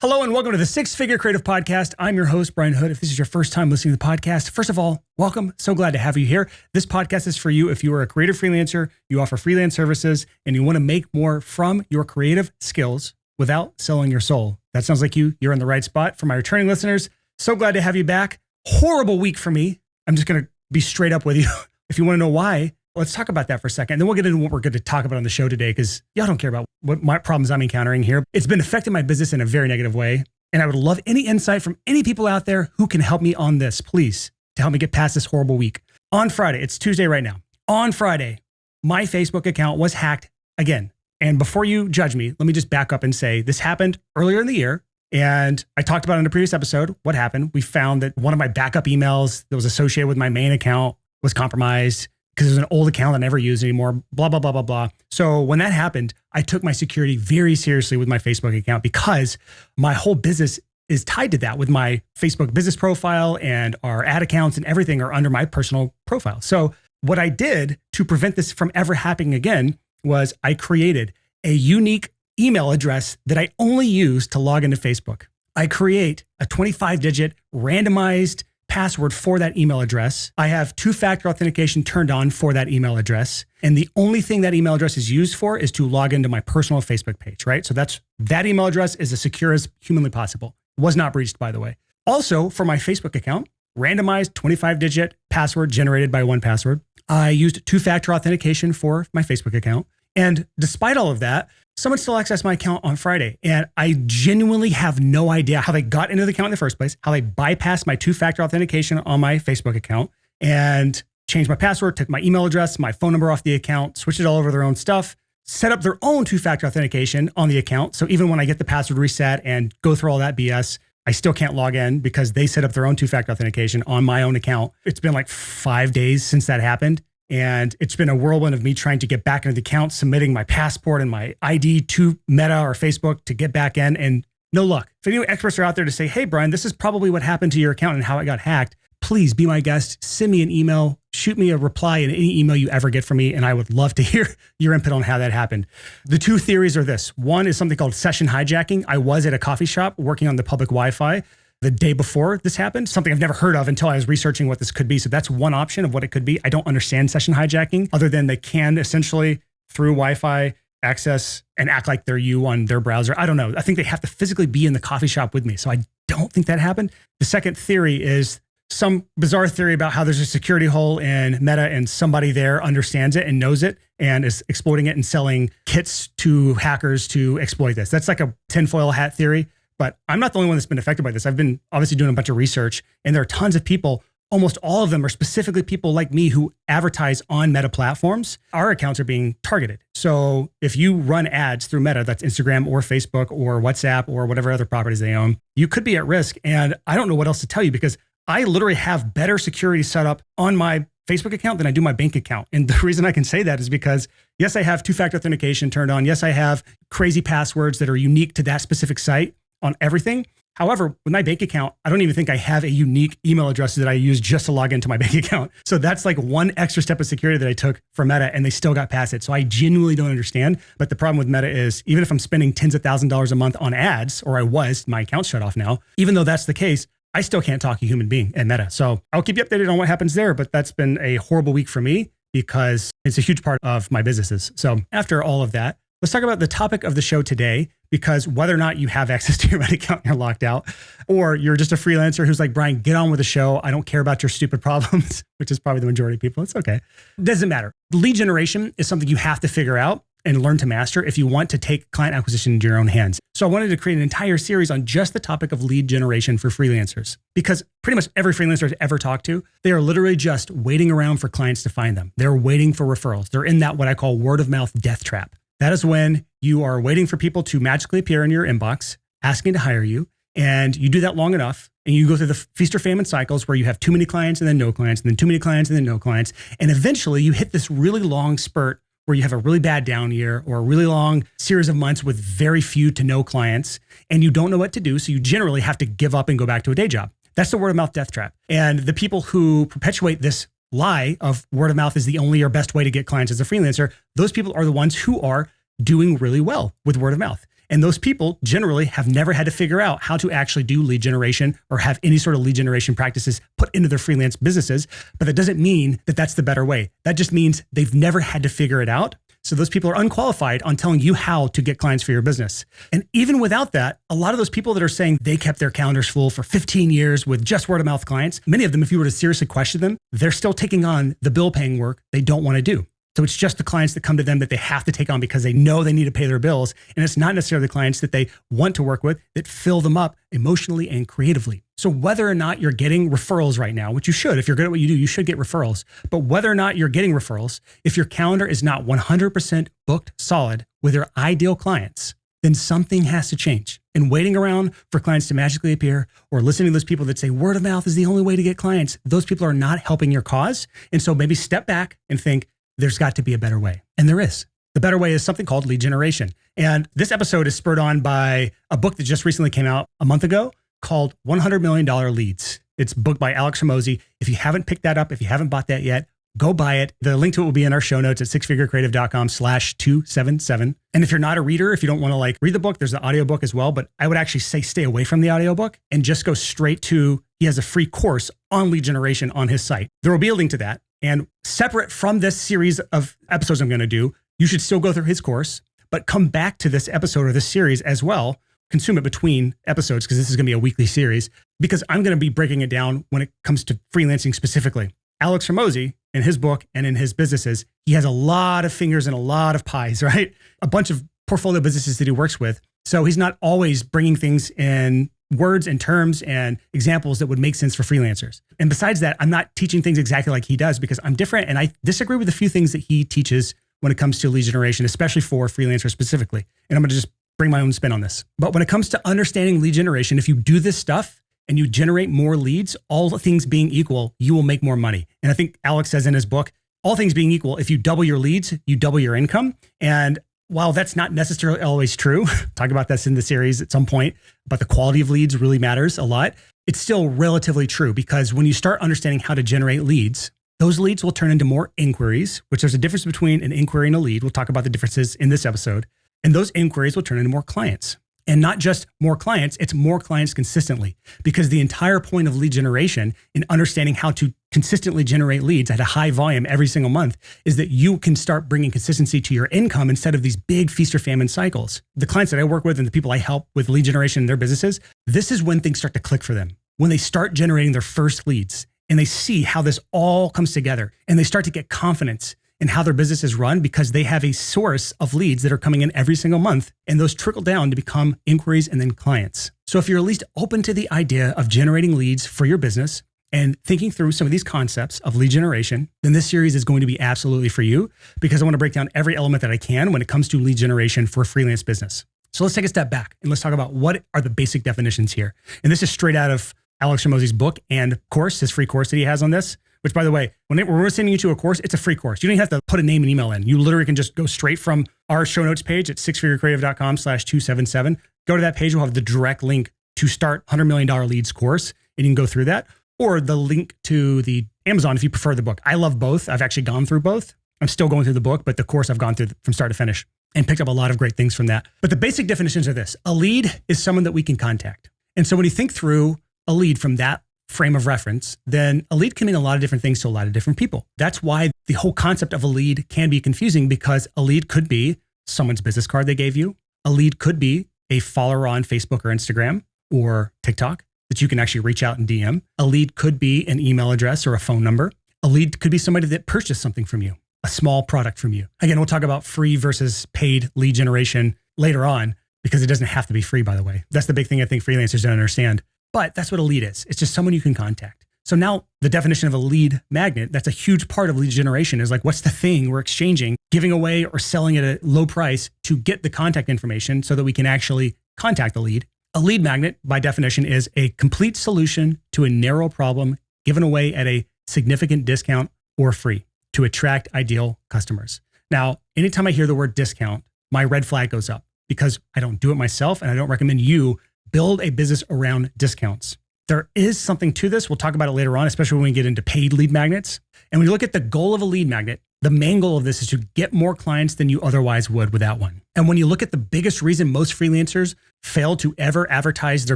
Hello and welcome to the Six Figure Creative Podcast. I'm your host, Brian Hood. If this is your first time listening to the podcast, first of all, welcome. So glad to have you here. This podcast is for you if you are a creative freelancer, you offer freelance services, and you want to make more from your creative skills without selling your soul. That sounds like you're in the right spot. For my returning listeners, so glad to have you back. Horrible week for me. I'm just going to be straight up with you. If you want to know why, let's talk about that for a second. Then we'll get into what we're going to talk about on the show today, because y'all don't care about what my problems I'm encountering here. It's been affecting my business in a very negative way. And I would love any insight from any people out there who can help me on this, please, to help me get past this horrible week. On Friday, it's Tuesday right now. On Friday, my Facebook account was hacked again. And before you judge me, let me just back up and say this happened earlier in the year. And I talked about in a previous episode what happened. We found that one of my backup emails that was associated with my main account was compromised, because it was an old account I never use anymore, blah, blah, blah, blah, blah. So when that happened, I took my security very seriously with my Facebook account, because my whole business is tied to that, with my Facebook business profile, and our ad accounts and everything are under my personal profile. So what I did to prevent this from ever happening again was I created a unique email address that I only use to log into Facebook. I create a 25-digit randomized password for that email address. I have two-factor authentication turned on for that email address. And the only thing that email address is used for is to log into my personal Facebook page, right? So that email address is as secure as humanly possible. Was not breached, by the way. Also, for my Facebook account, randomized 25-digit password generated by 1Password. I used two-factor authentication for my Facebook account. And despite all of that, someone still accessed my account on Friday. And I genuinely have no idea how they got into the account in the first place, how they bypassed my two-factor authentication on my Facebook account and changed my password, took my email address, my phone number off the account, switched it all over their own stuff, set up their own two-factor authentication on the account. So even when I get the password reset and go through all that BS, I still can't log in because they set up their own two-factor authentication on my own account. It's been like 5 days since that happened. And it's been a whirlwind of me trying to get back into the account, submitting my passport and my ID to Meta or Facebook to get back in, and no luck. If any experts are out there to say, hey, Brian, this is probably what happened to your account and how it got hacked, please be my guest. Send me an email, shoot me a reply in any email you ever get from me, and I would love to hear your input on how that happened. The two theories are this. One is something called session hijacking. I was at a coffee shop working on the public Wi-Fi the day before this happened, something I've never heard of until I was researching what this could be. So that's one option of what it could be. I don't understand session hijacking, other than they can essentially, through Wi-Fi, access and act like they're you on their browser. I don't know. I think they have to physically be in the coffee shop with me. So I don't think that happened. The second theory is some bizarre theory about how there's a security hole in Meta and somebody there understands it and knows it and is exploiting it and selling kits to hackers to exploit this. That's like a tinfoil hat theory. But I'm not the only one that's been affected by this. I've been obviously doing a bunch of research, and there are tons of people. Almost all of them are specifically people like me who advertise on Meta platforms. Our accounts are being targeted. So if you run ads through Meta, that's Instagram or Facebook or WhatsApp or whatever other properties they own, you could be at risk. And I don't know what else to tell you, because I literally have better security set up on my Facebook account than I do my bank account. And the reason I can say that is because, yes, I have two-factor authentication turned on. Yes, I have crazy passwords that are unique to that specific site on everything. However, with my bank account, I don't even think I have a unique email address that I use just to log into my bank account. So that's like one extra step of security that I took for Meta, and they still got past it. So I genuinely don't understand. But the problem with Meta is, even if I'm spending tens of thousands of dollars a month on ads, or I was, my account's shut off now, even though that's the case, I still can't talk to a human being at Meta. So I'll keep you updated on what happens there, but that's been a horrible week for me because it's a huge part of my businesses. So after all of that, let's talk about the topic of the show today, because whether or not you have access to your Meta account and you're locked out, or you're just a freelancer who's like, Brian, get on with the show. I don't care about your stupid problems, which is probably the majority of people. It's okay. It doesn't matter. Lead generation is something you have to figure out and learn to master if you want to take client acquisition into your own hands. So I wanted to create an entire series on just the topic of lead generation for freelancers, because pretty much every freelancer I've ever talked to, they are literally just waiting around for clients to find them. They're waiting for referrals. They're in that what I call word of mouth death trap. That is when you are waiting for people to magically appear in your inbox, asking to hire you. And you do that long enough, and you go through the feast or famine cycles where you have too many clients and then no clients, and then too many clients and then no clients. And eventually you hit this really long spurt where you have a really bad down year or a really long series of months with very few to no clients, and you don't know what to do. So you generally have to give up and go back to a day job. That's the word of mouth death trap. And the people who perpetuate this lie of word of mouth is the only or best way to get clients as a freelancer, those people are the ones who are doing really well with word of mouth. And those people generally have never had to figure out how to actually do lead generation or have any sort of lead generation practices put into their freelance businesses. But that doesn't mean that that's the better way. That just means they've never had to figure it out. So those people are unqualified on telling you how to get clients for your business. And even without that, a lot of those people that are saying they kept their calendars full for 15 years with just word of mouth clients, many of them, if you were to seriously question them, they're still taking on the bill paying work they don't want to do. So it's just the clients that come to them that they have to take on because they know they need to pay their bills. And it's not necessarily the clients that they want to work with that fill them up emotionally and creatively. So whether or not you're getting referrals right now, which you should, if you're good at what you do, you should get referrals. But whether or not you're getting referrals, if your calendar is not 100% booked solid with your ideal clients, then something has to change. And waiting around for clients to magically appear or listening to those people that say word of mouth is the only way to get clients, those people are not helping your cause. And so maybe step back and think, there's got to be a better way. And there is. The better way is something called lead generation. And this episode is spurred on by a book that just recently came out a month ago called $100 Million Leads. It's a book by Alex Hormozi. If you haven't picked that up, if you haven't bought that yet, go buy it. The link to it will be in our show notes at sixfigurecreative.com/277. And if you're not a reader, if you don't want to read the book, there's the audiobook as well. But I would actually say stay away from the audiobook and just go straight to, he has a free course on lead generation on his site. There will be a link to that. And separate from this series of episodes I'm going to do, you should still go through his course, but come back to this episode or this series as well. Consume it between episodes because this is going to be a weekly series because I'm going to be breaking it down when it comes to freelancing specifically. Alex Hormozi, in his book and in his businesses, he has a lot of fingers and a lot of pies, right? A bunch of portfolio businesses that he works with. So he's not always bringing things in words and terms and examples that would make sense for freelancers. And besides that, I'm not teaching things exactly like he does because I'm different and I disagree with a few things that he teaches when it comes to lead generation, especially for freelancers specifically. And I'm going to just bring my own spin on this. But when it comes to understanding lead generation, if you do this stuff and you generate more leads, all things being equal, you will make more money. And I think Alex says in his book, all things being equal, if you double your leads, you double your income. And while that's not necessarily always true, talk about this in the series at some point, but the quality of leads really matters a lot. It's still relatively true because when you start understanding how to generate leads, those leads will turn into more inquiries, which there's a difference between an inquiry and a lead. We'll talk about the differences in this episode. And those inquiries will turn into more clients. And not just more clients, it's more clients consistently. Because the entire point of lead generation and understanding how to consistently generate leads at a high volume every single month is that you can start bringing consistency to your income instead of these big feast or famine cycles. The clients that I work with and the people I help with lead generation in their businesses, this is when things start to click for them. When they start generating their first leads and they see how this all comes together and they start to get confidence in how their business is run because they have a source of leads that are coming in every single month and those trickle down to become inquiries and then clients. So if you're at least open to the idea of generating leads for your business and thinking through some of these concepts of lead generation, then this series is going to be absolutely for you because I want to break down every element that I can when it comes to lead generation for a freelance business. So let's take a step back and let's talk about what are the basic definitions here. And this is straight out of Alex Hormozi's book and course, his free course that he has on this. Which, by the way, when we're sending you to a course, it's a free course. You don't even have to put a name and email in. You literally can just go straight from our show notes page at sixfigurecreative.com/277. Go to that page. We'll have the direct link to start $100 Million Leads course, and you can go through that. Or the link to the Amazon if you prefer the book. I love both. I've actually gone through both. I'm still going through the book, but the course I've gone through from start to finish and picked up a lot of great things from that. But the basic definitions are this. A lead is someone that we can contact. And so when you think through a lead from that frame of reference, then a lead can mean a lot of different things to a lot of different people. That's why the whole concept of a lead can be confusing because a lead could be someone's business card they gave you. A lead could be a follower on Facebook or Instagram or TikTok that you can actually reach out and DM. A lead could be an email address or a phone number. A lead could be somebody that purchased something from you, a small product from you. Again, we'll talk about free versus paid lead generation later on because it doesn't have to be free, by the way. That's the big thing I think freelancers don't understand. But that's what a lead is. It's just someone you can contact. So now the definition of a lead magnet, that's a huge part of lead generation is what's the thing we're exchanging, giving away or selling at a low price to get the contact information so that we can actually contact the lead. A lead magnet, by definition, is a complete solution to a narrow problem given away at a significant discount or free to attract ideal customers. Now, anytime I hear the word discount, my red flag goes up because I don't do it myself and I don't recommend you build a business around discounts. There is something to this. We'll talk about it later on, especially when we get into paid lead magnets. And when you look at the goal of a lead magnet, The main goal of this is to get more clients than you otherwise would without one. And when you look at the biggest reason most freelancers fail to ever advertise their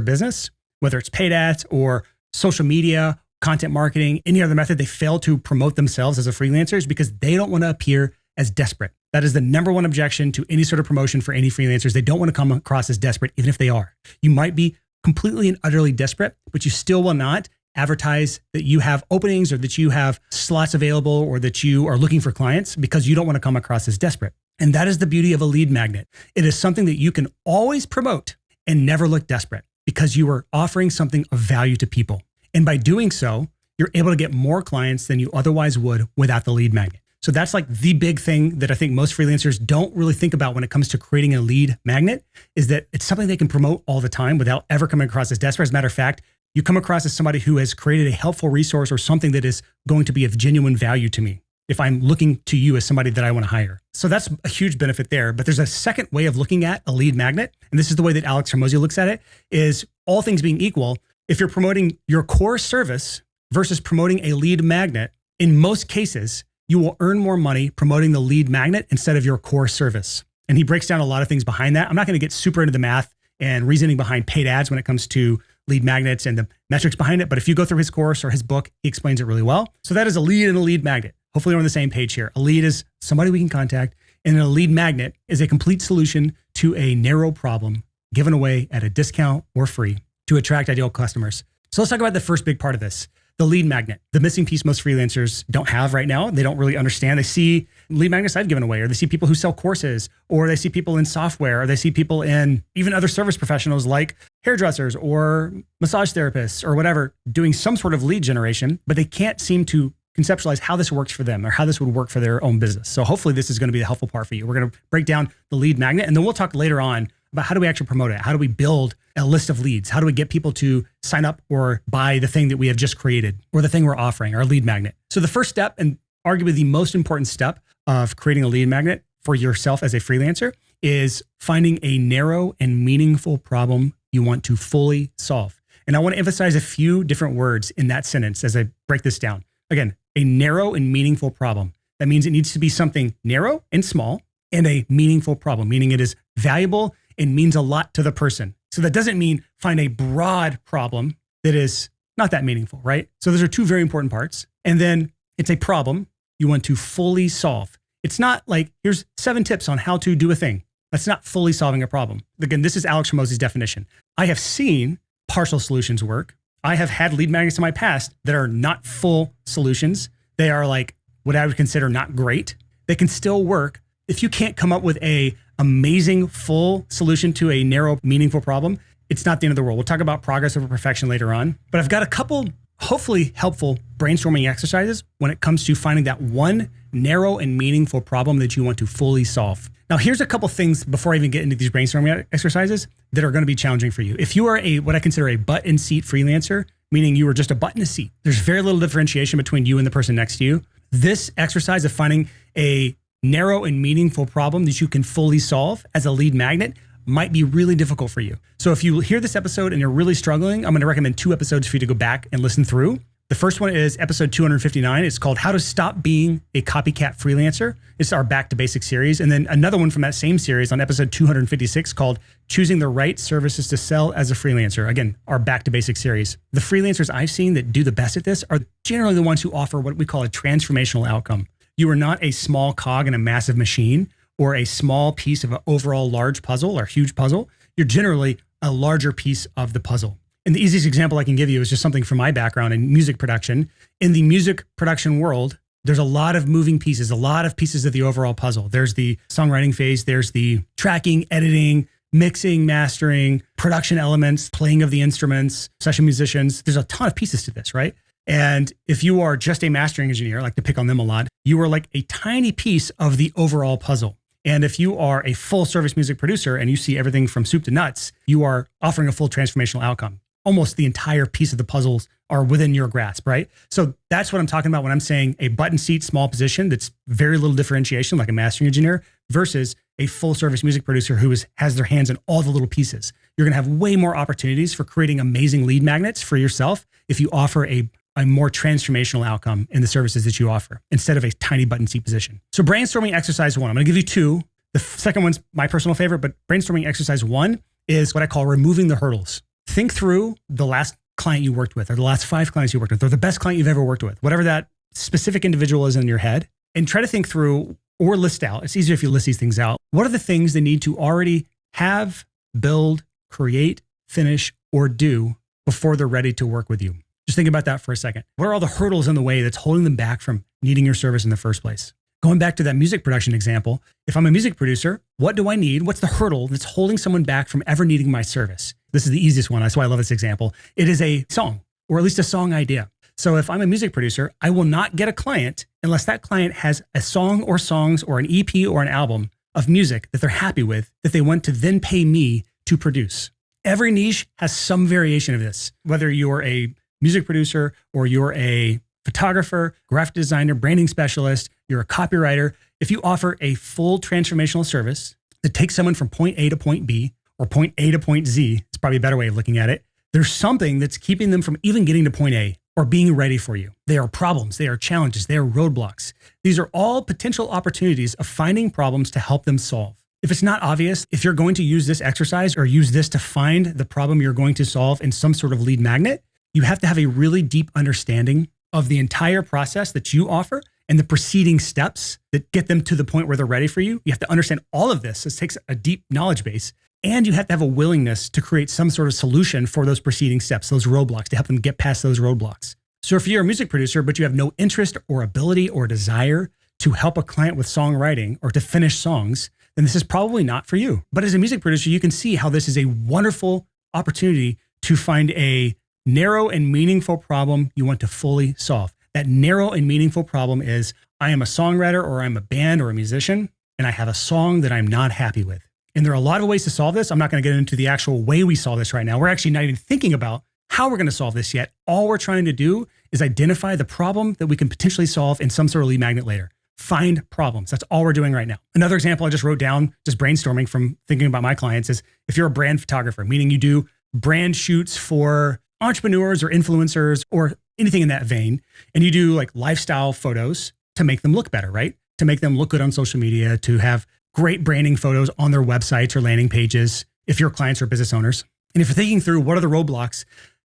business, whether it's paid ads or social media, content marketing, any other method, they fail to promote themselves as a freelancer is because they don't want to appear as desperate. That is the number one objection to any sort of promotion for any freelancers. They don't want to come across as desperate, even if they are. You might be completely and utterly desperate, but you still will not advertise that you have openings or that you have slots available or that you are looking for clients because you don't want to come across as desperate. And that is the beauty of a lead magnet. It is something that you can always promote and never look desperate because you are offering something of value to people. And by doing so, you're able to get more clients than you otherwise would without the lead magnet. So that's like the big thing that I think most freelancers don't really think about when it comes to creating a lead magnet is that it's something they can promote all the time without ever coming across as desperate. As a matter of fact, you come across as somebody who has created a helpful resource or something that is going to be of genuine value to me if I'm looking to you as somebody that I want to hire. So that's a huge benefit there. But there's a second way of looking at a lead magnet. And this is the way that Alex Hormozi looks at it is all things being equal. If you're promoting your core service versus promoting a lead magnet, in most cases, you will earn more money promoting the lead magnet instead of your core service. And he breaks down a lot of things behind that. I'm not going to get super into the math and reasoning behind paid ads when it comes to lead magnets and the metrics behind it. But if you go through his course or his book, he explains it really well. So that is a lead and a lead magnet. Hopefully we're on the same page here. A lead is somebody we can contact, and a lead magnet is a complete solution to a narrow problem given away at a discount or free to attract ideal customers. So let's talk about the first big part of this, the lead magnet. The missing piece most freelancers don't have right now. They don't really understand. They see lead magnets I've given away, or they see people who sell courses, or they see people in software, or they see people in even other service professionals like hairdressers or massage therapists or whatever doing some sort of lead generation, but they can't seem to conceptualize how this works for them or how this would work for their own business. So hopefully this is going to be the helpful part for you. We're going to break down the lead magnet, and then we'll talk later on about how do we actually promote it? How do we build a list of leads? How do we get people to sign up or buy the thing that we have just created or the thing we're offering, our lead magnet? So the first step, and arguably the most important step of creating a lead magnet for yourself as a freelancer, is finding a narrow and meaningful problem you want to fully solve. And I want to emphasize a few different words in that sentence as I break this down. Again, a narrow and meaningful problem. That means it needs to be something narrow and small and a meaningful problem, meaning it is valuable and means a lot to the person. So that doesn't mean find a broad problem that is not that meaningful, right? So those are two very important parts. And then it's a problem you want to fully solve. It's not like, here's 7 tips on how to do a thing. That's not fully solving a problem. Again, this is Alex Hormozi's definition. I have seen partial solutions work. I have had lead magnets in my past that are not full solutions. They are like what I would consider not great. They can still work. If you can't come up with a amazing full solution to a narrow, meaningful problem, it's not the end of the world. We'll talk about progress over perfection later on. But I've got a couple hopefully helpful brainstorming exercises when it comes to finding that one narrow and meaningful problem that you want to fully solve. Now, here's a couple things before I even get into these brainstorming exercises that are going to be challenging for you. If you are what I consider a butt in seat freelancer, meaning you are just a butt in a seat, there's very little differentiation between you and the person next to you. This exercise of finding a narrow and meaningful problem that you can fully solve as a lead magnet might be really difficult for you. So if you hear this episode and you're really struggling, I'm going to recommend 2 episodes for you to go back and listen through. The first one is episode 259. It's called How to Stop Being a Copycat Freelancer. It's our Back to Basics series. And then another one from that same series on episode 256 called Choosing the Right Services to Sell as a Freelancer. Again, our Back to Basics series. The freelancers I've seen that do the best at this are generally the ones who offer what we call a transformational outcome. You are not a small cog in a massive machine or a small piece of an overall large puzzle or huge puzzle. You're generally a larger piece of the puzzle. And the easiest example I can give you is just something from my background in music production. In the music production world, there's a lot of moving pieces, a lot of pieces of the overall puzzle. There's the songwriting phase, there's the tracking, editing, mixing, mastering, production elements, playing of the instruments, session musicians. There's a ton of pieces to this, right? And if you are just a mastering engineer, I like to pick on them a lot, you are like a tiny piece of the overall puzzle. And if you are a full service music producer and you see everything from soup to nuts, you are offering a full transformational outcome. Almost the entire piece of the puzzles are within your grasp, right? So that's what I'm talking about when I'm saying a button seat, small position that's very little differentiation, like a mastering engineer, versus a full service music producer who has their hands in all the little pieces. You're going to have way more opportunities for creating amazing lead magnets for yourself if you offer a a more transformational outcome in the services that you offer instead of a tiny button seat position. So brainstorming exercise 1, I'm going to give you 2. The second one's my personal favorite, but brainstorming exercise 1 is what I call removing the hurdles. Think through the last client you worked with, or the last 5 clients you worked with, or the best client you've ever worked with, whatever that specific individual is in your head, and try to think through or list out. It's easier if you list these things out. What are the things they need to already have, build, create, finish, or do before they're ready to work with you? Just think about that for a second. What are all the hurdles in the way that's holding them back from needing your service in the first place? Going back to that music production example, if I'm a music producer, what do I need? What's the hurdle that's holding someone back from ever needing my service? This is the easiest one. That's why I love this example. It is a song, or at least a song idea. So if I'm a music producer, I will not get a client unless that client has a song or songs or an EP or an album of music that they're happy with, that they want to then pay me to produce. Every niche has some variation of this, whether you're a music producer or you're a photographer, graphic designer, branding specialist, you're a copywriter. If you offer a full transformational service that takes someone from point A to point B or point A to point Z, it's probably a better way of looking at it. There's something that's keeping them from even getting to point A or being ready for you. They are problems, they are challenges, they are roadblocks. These are all potential opportunities of finding problems to help them solve. If it's not obvious, if you're going to use this exercise or use this to find the problem you're going to solve in some sort of lead magnet, you have to have a really deep understanding of the entire process that you offer and the preceding steps that get them to the point where they're ready for you. You have to understand all of this. This takes a deep knowledge base, and you have to have a willingness to create some sort of solution for those preceding steps, those roadblocks, to help them get past those roadblocks. So if you're a music producer, but you have no interest or ability or desire to help a client with songwriting or to finish songs, then this is probably not for you. But as a music producer, you can see how this is a wonderful opportunity to find a narrow and meaningful problem you want to fully solve. That narrow and meaningful problem is, I am a songwriter or I'm a band or a musician, and I have a song that I'm not happy with. And there are a lot of ways to solve this. I'm not going to get into the actual way we solve this right now. We're actually not even thinking about how we're going to solve this yet. All we're trying to do is identify the problem that we can potentially solve in some sort of lead magnet later. Find problems. That's all we're doing right now. Another example I just wrote down, just brainstorming from thinking about my clients, is if you're a brand photographer, meaning you do brand shoots for entrepreneurs or influencers or anything in that vein, and you do like lifestyle photos to make them look better, right? To make them look good on social media, to have great branding photos on their websites or landing pages if your clients are business owners. And if you're thinking through what are the roadblocks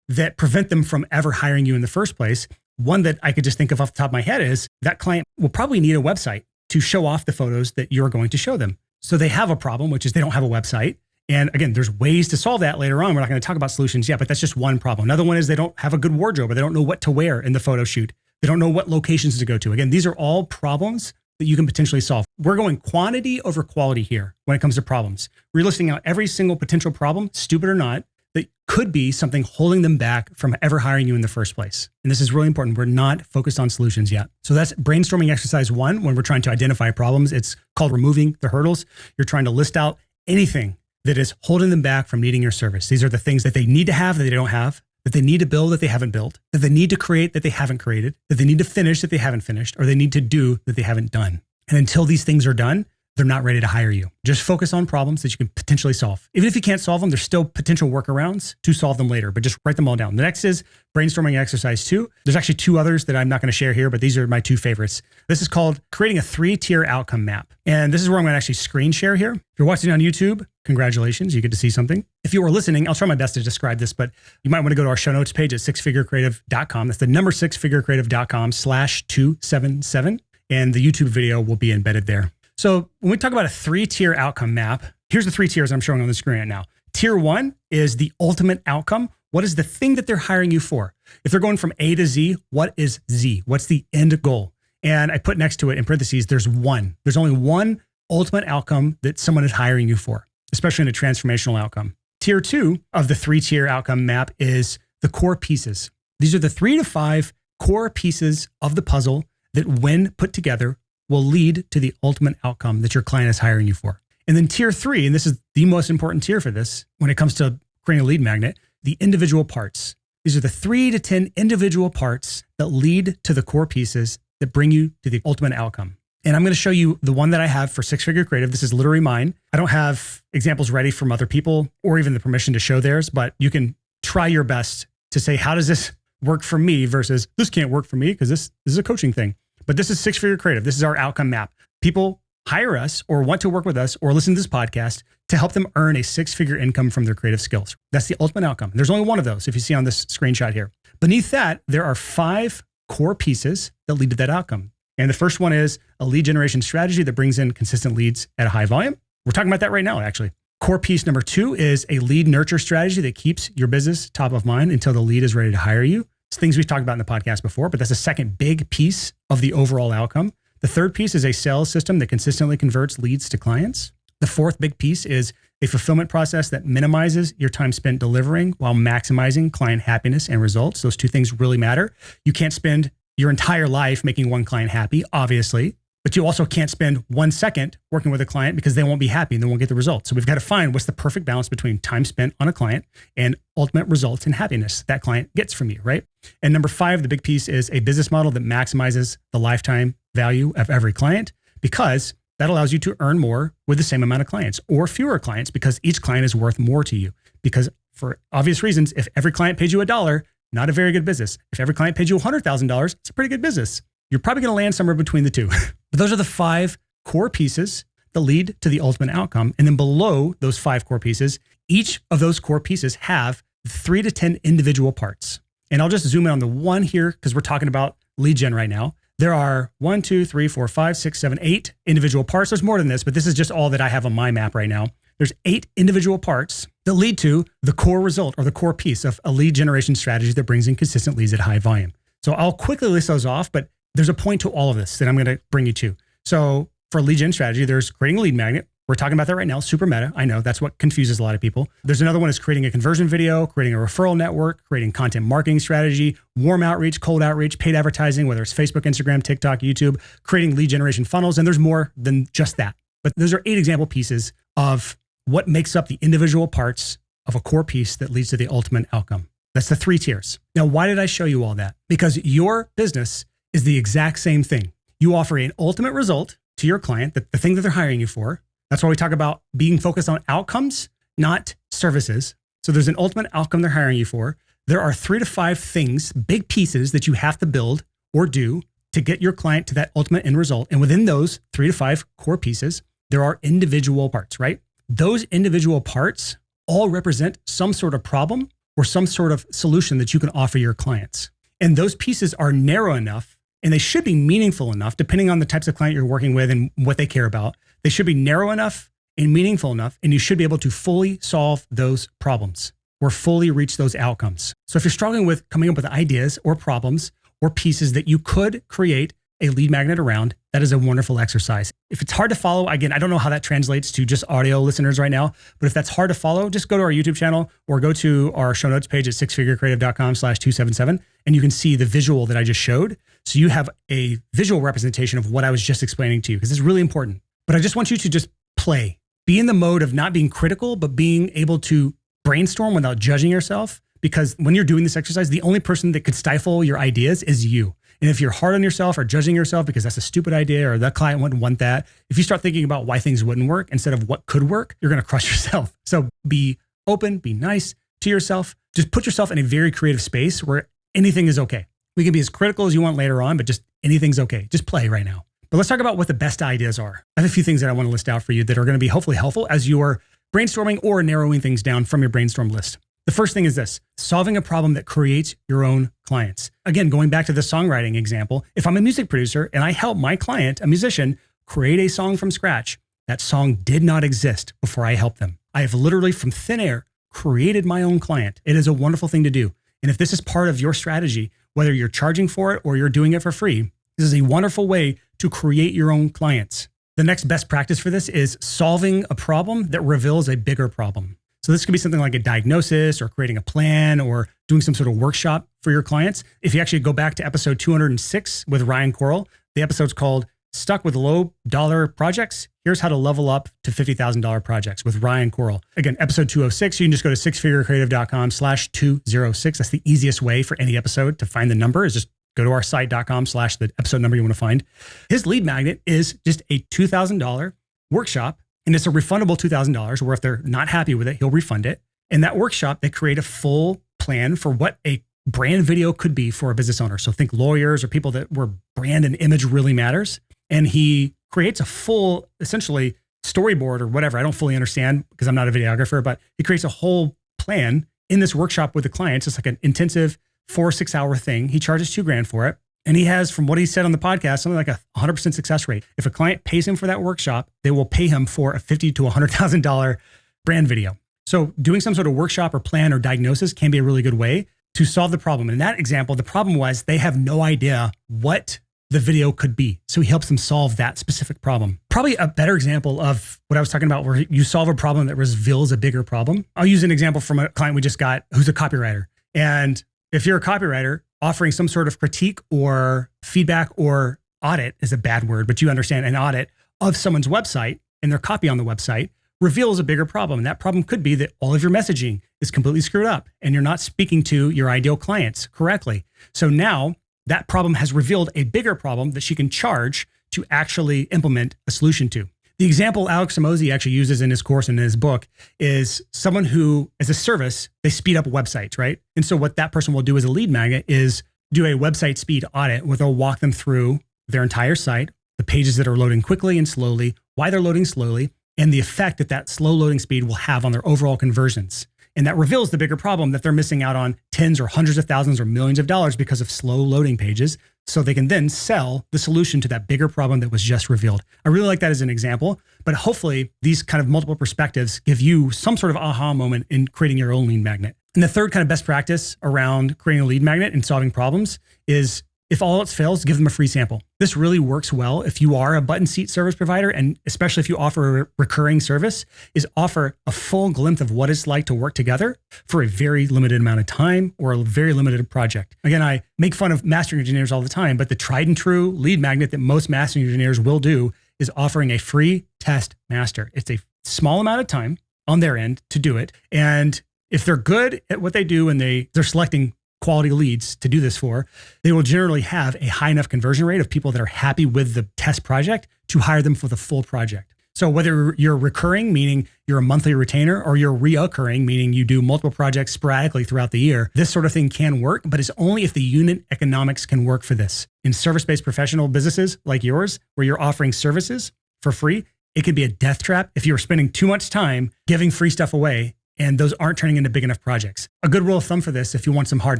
that prevent them from ever hiring you in the first place, one that I could just think of off the top of my head is that client will probably need a website to show off the photos that you're going to show them. So they have a problem, which is they don't have a website. And again, there's ways to solve that later on. We're not going to talk about solutions yet, but that's just one problem. Another one is they don't have a good wardrobe, or they don't know what to wear in the photo shoot. They don't know what locations to go to. Again, these are all problems that you can potentially solve. We're going quantity over quality here when it comes to problems. We're listing out every single potential problem, stupid or not, that could be something holding them back from ever hiring you in the first place. And this is really important. We're not focused on solutions yet. So that's brainstorming exercise 1. When we're trying to identify problems, it's called removing the hurdles. You're trying to list out anything that is holding them back from needing your service. These are the things that they need to have that they don't have, that they need to build that they haven't built, that they need to create that they haven't created, that they need to finish that they haven't finished, or they need to do that they haven't done. And until these things are done, they're not ready to hire you. Just focus on problems that you can potentially solve. Even if you can't solve them, there's still potential workarounds to solve them later, but just write them all down. The next is brainstorming exercise 2. There's actually 2 others that I'm not going to share here, but these are my 2 favorites. This is called creating a 3-tier outcome map. And this is where I'm going to actually screen share here. If you're watching on YouTube, congratulations, you get to see something. If you are listening, I'll try my best to describe this, but you might want to go to our show notes page at sixfigurecreative.com. That's the number 6figurecreative.com/277. And the YouTube video will be embedded there. So when we talk about a 3-tier outcome map, here's the 3 tiers I'm showing on the screen right now. Tier 1 is the ultimate outcome. What is the thing that they're hiring you for? If they're going from A to Z, what is Z? What's the end goal? And I put next to it in parentheses, there's one. There's only one ultimate outcome that someone is hiring you for, especially in a transformational outcome. Tier 2 of the 3-tier outcome map is the core pieces. These are the 3 to 5 core pieces of the puzzle that, when put together, will lead to the ultimate outcome that your client is hiring you for. And then tier 3, and this is the most important tier for this when it comes to creating a lead magnet, the individual parts. These are the 3 to 10 individual parts that lead to the core pieces that bring you to the ultimate outcome. And I'm going to show you the one that I have for Six Figure Creative. This is literally mine. I don't have examples ready from other people or even the permission to show theirs, but you can try your best to say, how does this work for me versus this can't work for me because this is a coaching thing. But this is Six Figure Creative. This is our outcome map. People hire us or want to work with us or listen to this podcast to help them earn a six-figure income from their creative skills. That's the ultimate outcome. There's only one of those if you see on this screenshot here. Beneath that, there are 5 core pieces that lead to that outcome. And the first one is a lead generation strategy that brings in consistent leads at a high volume. We're talking about that right now, actually. Core piece number 2 is a lead nurture strategy that keeps your business top of mind until the lead is ready to hire you. It's things we've talked about in the podcast before, but that's the second big piece of the overall outcome. The third piece is a sales system that consistently converts leads to clients. The fourth big piece is a fulfillment process that minimizes your time spent delivering while maximizing client happiness and results. Those 2 things really matter. You can't spend your entire life making one client happy, obviously, but you also can't spend 1 second working with a client because they won't be happy and they won't get the results. So we've got to find what's the perfect balance between time spent on a client and ultimate results and happiness that client gets from you, right? And number 5, the big piece is a business model that maximizes the lifetime value of every client, because that allows you to earn more with the same amount of clients or fewer clients, because each client is worth more to you. Because for obvious reasons, if every client paid you $1, not a very good business. If every client paid you $100,000, it's a pretty good business. You're probably going to land somewhere between the 2. But those are the 5 core pieces that lead to the ultimate outcome. And then below those 5 core pieces, each of those core pieces have 3 to 10 individual parts. And I'll just zoom in on the one here because we're talking about lead gen right now. There are 1, 2, 3, 4, 5, 6, 7, 8 individual parts. There's more than this, but this is just all that I have on my map right now. There's 8 individual parts that lead to the core result or the core piece of a lead generation strategy that brings in consistent leads at high volume. So I'll quickly list those off, but there's a point to all of this that I'm going to bring you to. So for a lead gen strategy, there's creating a lead magnet. We're talking about that right now. Super meta. I know that's what confuses a lot of people. There's another one is creating a conversion video, creating a referral network, creating content marketing strategy, warm outreach, cold outreach, paid advertising, whether it's Facebook, Instagram, TikTok, YouTube, creating lead generation funnels. And there's more than just that. But those are 8 example pieces of what makes up the individual parts of a core piece that leads to the ultimate outcome. That's the 3 tiers. Now, why did I show you all that? Because your business is the exact same thing. You offer an ultimate result to your client, the thing that they're hiring you for. That's why we talk about being focused on outcomes, not services. So there's an ultimate outcome they're hiring you for. There are 3 to 5 things, big pieces that you have to build or do to get your client to that ultimate end result. And within those 3 to 5 core pieces, there are individual parts, right? Those individual parts all represent some sort of problem or some sort of solution that you can offer your clients. And those pieces are narrow enough, and they should be meaningful enough, depending on the types of client you're working with and what they care about. They should be narrow enough and meaningful enough, and you should be able to fully solve those problems or fully reach those outcomes. So if you're struggling with coming up with ideas or problems or pieces that you could create a lead magnet around, that is a wonderful exercise. If it's hard to follow, again, I don't know how that translates to just audio listeners right now, but if that's hard to follow, just go to our YouTube channel or go to our show notes page at sixfigurecreative.com/277, and you can see the visual that I just showed. So you have a visual representation of what I was just explaining to you, because it's really important. But I just want you to just play. Be in the mode of not being critical, but being able to brainstorm without judging yourself. Because when you're doing this exercise, the only person that could stifle your ideas is you. And if you're hard on yourself or judging yourself because that's a stupid idea or that client wouldn't want that, if you start thinking about why things wouldn't work instead of what could work, you're going to crush yourself. So be open, be nice to yourself. Just put yourself in a very creative space where anything is okay. We can be as critical as you want later on, but just anything's okay. Just play right now. But let's talk about what the best ideas are. I have a few things that I want to list out for you that are going to be hopefully helpful as you are brainstorming or narrowing things down from your brainstorm list. The first thing is this: solving a problem that creates your own clients. Again, going back to the songwriting example, if I'm a music producer and I help my client, a musician, create a song from scratch, that song did not exist before I helped them. I have literally from thin air created my own client. It is a wonderful thing to do. And if this is part of your strategy, whether you're charging for it or you're doing it for free, this is a wonderful way to create your own clients. The next best practice for this is solving a problem that reveals a bigger problem. So this could be something like a diagnosis or creating a plan or doing some sort of workshop for your clients. If you actually go back to episode 206 with Ryan Coral, the episode's called Stuck with Low Dollar Projects. Here's how to level up to $50,000 projects with Ryan Coral. Again, episode 206, you can just go to sixfigurecreative.com/206. That's the easiest way for any episode to find the number, is just go to our site.com/the episode number you want to find. His lead magnet is just a $2,000 workshop. And it's a refundable $2,000 where if they're not happy with it, he'll refund it. In that workshop, they create a full plan for what a brand video could be for a business owner. So think lawyers or people where brand and image really matters. And he creates a full, essentially, storyboard or whatever. I don't fully understand because I'm not a videographer, but he creates a whole plan in this workshop with the clients. It's like an intensive 4 or 6 hour thing. He charges $2,000 for it. And he has, from what he said on the podcast, something like a 100% success rate. If a client pays him for that workshop, they will pay him for a $50,000 to $100,000 brand video. So doing some sort of workshop or plan or diagnosis can be a really good way to solve the problem. In that example, the problem was they have no idea what the video could be. So he helps them solve that specific problem. Probably a better example of what I was talking about, where you solve a problem that reveals a bigger problem. I'll use an example from a client we just got who's a copywriter. And if you're a copywriter, offering some sort of critique or feedback, or audit is a bad word, but you understand, an audit of someone's website and their copy on the website reveals a bigger problem. And that problem could be that all of your messaging is completely screwed up and you're not speaking to your ideal clients correctly. So now that problem has revealed a bigger problem that she can charge to actually implement a solution to. The example Alex Samozi actually uses in his course and in his book is someone who, as a service, they speed up websites, right? And so what that person will do as a lead magnet is do a website speed audit where they'll walk them through their entire site, the pages that are loading quickly and slowly, why they're loading slowly, and the effect that that slow loading speed will have on their overall conversions. And that reveals the bigger problem that they're missing out on tens or hundreds of thousands or millions of dollars because of slow loading pages. So they can then sell the solution to that bigger problem that was just revealed. I really like that as an example, but hopefully these kind of multiple perspectives give you some sort of aha moment in creating your own lead magnet. And the third kind of best practice around creating a lead magnet and solving problems is, if all else fails, give them a free sample. This really works well if you are a button seat service provider, and especially if you offer a recurring service, is offer a full glimpse of what it's like to work together for a very limited amount of time or a very limited project. Again, I make fun of mastering engineers all the time, but the tried and true lead magnet that most mastering engineers will do is offering a free test master. It's a small amount of time on their end to do it. And if they're good at what they do and they're selecting quality leads to do this for, they will generally have a high enough conversion rate of people that are happy with the test project to hire them for the full project. So whether you're recurring, meaning you're a monthly retainer, or you're reoccurring, meaning you do multiple projects sporadically throughout the year, this sort of thing can work, but it's only if the unit economics can work for this. In service-based professional businesses like yours, where you're offering services for free, it could be a death trap if you're spending too much time giving free stuff away and those aren't turning into big enough projects. A good rule of thumb for this, if you want some hard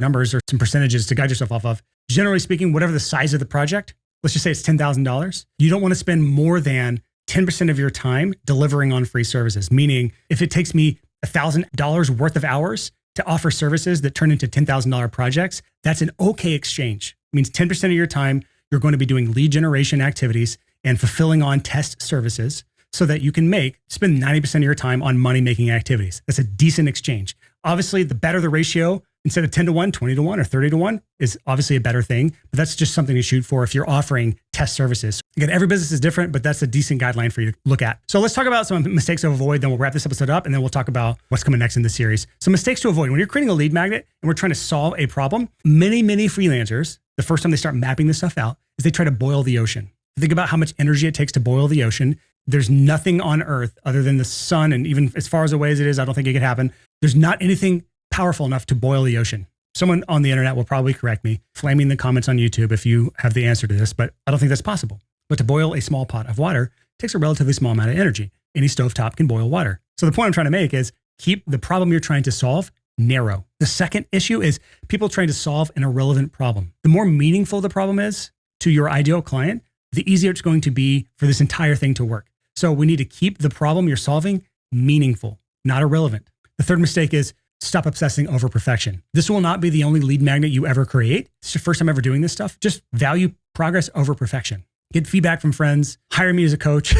numbers or some percentages to guide yourself off of, generally speaking, whatever the size of the project, let's just say it's $10,000, you don't want to spend more than 10% of your time delivering on free services. Meaning, if it takes me $1,000 worth of hours to offer services that turn into $10,000 projects, that's an okay exchange. It means 10% of your time, you're going to be doing lead generation activities and fulfilling on test services, so that you can spend 90% of your time on money-making activities. That's a decent exchange. Obviously, the better the ratio, instead of 10 to 1, 20 to 1, or 30 to 1 is obviously a better thing, but that's just something to shoot for if you're offering test services. Again, every business is different, but that's a decent guideline for you to look at. So let's talk about some mistakes to avoid, then we'll wrap this episode up, and then we'll talk about what's coming next in this series. Some mistakes to avoid. When you're creating a lead magnet and we're trying to solve a problem, many freelancers, the first time they start mapping this stuff out is they try to boil the ocean. Think about how much energy it takes to boil the ocean. There's nothing on earth other than the sun, and even as far as away as it is, I don't think it could happen. There's not anything powerful enough to boil the ocean. Someone on the internet will probably correct me, flame me in the comments on YouTube if you have the answer to this, but I don't think that's possible. But to boil a small pot of water takes a relatively small amount of energy. Any stovetop can boil water. So the point I'm trying to make is keep the problem you're trying to solve narrow. The second issue is people trying to solve an irrelevant problem. The more meaningful the problem is to your ideal client, the easier it's going to be for this entire thing to work. So we need to keep the problem you're solving meaningful, not irrelevant. The third mistake is stop obsessing over perfection. This will not be the only lead magnet you ever create. It's your first time ever doing this stuff. Just value progress over perfection. Get feedback from friends. Hire me as a coach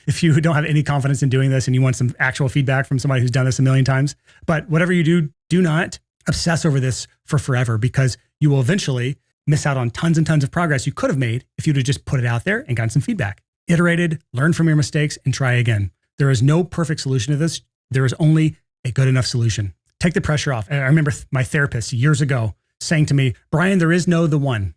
if you don't have any confidence in doing this and you want some actual feedback from somebody who's done this a million times. But whatever you do, do not obsess over this for forever, because you will eventually miss out on tons and tons of progress you could have made if you'd have just put it out there and gotten some feedback. Iterated, learn from your mistakes, and try again. There is no perfect solution to this. There is only a good enough solution. Take the pressure off. I remember my therapist years ago saying to me, Brian, there is no the one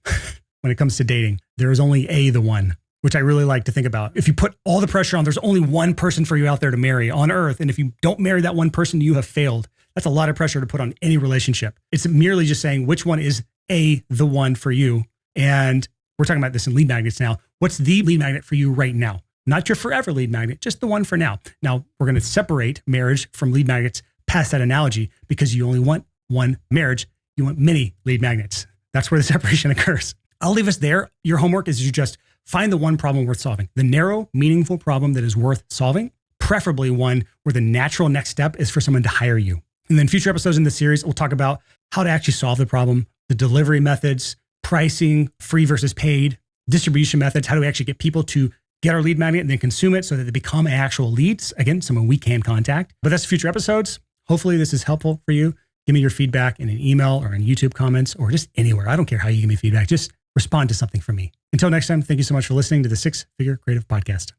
when it comes to dating. There is only the one, which I really like to think about. If you put all the pressure on, there's only one person for you out there to marry on earth. And if you don't marry that one person, you have failed. That's a lot of pressure to put on any relationship. It's merely just saying which one is the one for you. And we're talking about this in lead magnets now. What's the lead magnet for you right now? Not your forever lead magnet, just the one for now. Now, we're going to separate marriage from lead magnets past that analogy because you only want one marriage. You want many lead magnets. That's where the separation occurs. I'll leave us there. Your homework is you just find the one problem worth solving, the narrow, meaningful problem that is worth solving, preferably one where the natural next step is for someone to hire you. And then future episodes in the series, we'll talk about how to actually solve the problem, the delivery methods, pricing, free versus paid, distribution methods, how do we actually get people to get our lead magnet and then consume it so that they become actual leads. Again, someone we can contact. But that's future episodes. Hopefully this is helpful for you. Give me your feedback in an email or in YouTube comments or just anywhere. I don't care how you give me feedback. Just respond to something from me. Until next time, thank you so much for listening to the Six Figure Creative Podcast.